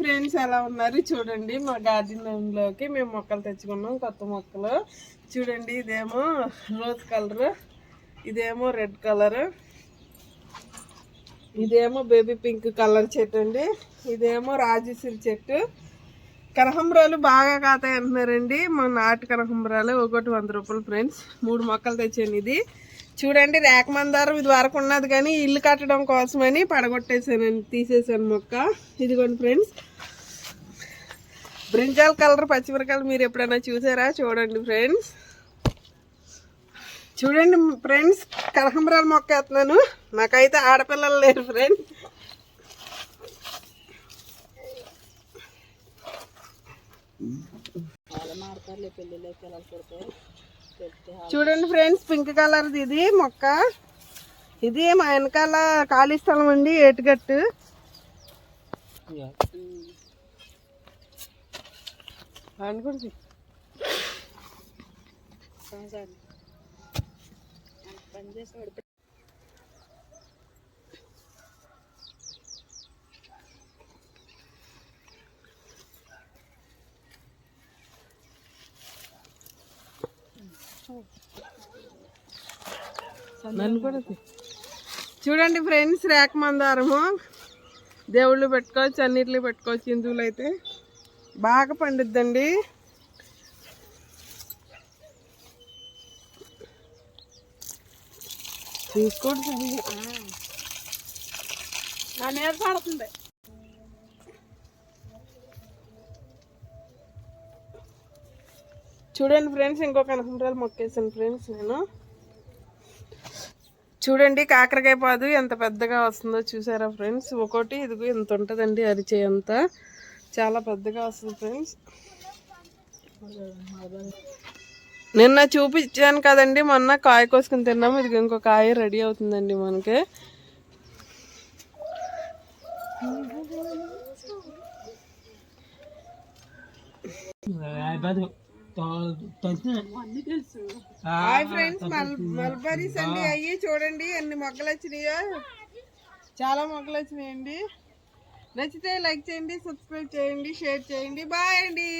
Friends, ఎలా ఉన్నారు? చూడండి మా గార్డెన్ లోకి మేము మొక్కలు తెచ్చుకున్నాం, కొత్త మొక్కలు. చూడండి, ఇదేమో రోజ్ కలర్, ఇదేమో రెడ్ కలర్, ఇదేమో బేబీ పింక్ కలర్ చెట్టు అండి. ఇదేమో రాజశ్రీ చెట్టు. కనకాంబరాలు బాగా కాతాయి అంటున్నారండి. మా నాటు కనకాంబరాలు ఒకటి 100 రూపాయలు ఫ్రెండ్స్. 3 మొక్కలు తెచ్చాను. ఇది చూడండి, రేఖ మందారం ఇది వరకు ఉన్నది కానీ ఇల్లు కట్టడం కోసమని పడగొట్టేసానండి, తీసేసాను మొక్క. ఇదిగోండి ఫ్రెండ్స్, బ్రింజాల్ కలర్ పచ్చిమిరకాయలు మీరు ఎప్పుడైనా చూసారా? చూడండి ఫ్రెండ్స్. చూడండి ఫ్రెండ్స్, కనకాంబరాల మొక్క వేస్తున్నాను. నాకైతే ఆడపిల్లలు లేరు ఫ్రెండ్స్. చూడండి ఫ్రెండ్స్, పింక్ కలర్ ఇది మొక్క. ఇది మా వెనకాల ఖాళీ స్థలం అండి, ఏటుగట్టు. అనుకుంటు చూడండి ఫ్రెండ్స్, రేఖ మందారము దేవుళ్ళు పెట్టుకోవచ్చు, అన్నిట్లో పెట్టుకోవచ్చు. హిందువులు అయితే బాగా పండుద్దండి. తీసుకోండి, నా మీద పడుతుంది. చూడండి ఫ్రెండ్స్, ఇంకో కనకాంబరాలు మొక్కేసాను ఫ్రెండ్స్ నేను. చూడండి, కాకరకాయ పాదు ఎంత పెద్దగా వస్తుందో చూసారా ఫ్రెండ్స్? ఒకటి ఇదిగో ఎంత ఉంటుందండి, అరిచే అంత చాలా పెద్దగా వస్తుంది ఫ్రెండ్స్. నిన్న చూపించాను కదండి, మొన్న కాయ కోసుకుని తిన్నాము. ఇది ఇంకో కాయ రెడీ అవుతుందండి మనకి. హాయ్ ఫ్రెండ్స్, మల్బరీస్ అండి అయ్యి. చూడండి ఎన్ని మొక్కలు వచ్చినాయో, చాలా మొక్కలు వచ్చినాయండి. నచ్చితే లైక్ చేయండి, సబ్స్క్రైబ్ చేయండి, షేర్ చేయండి. బాయ్ అండి.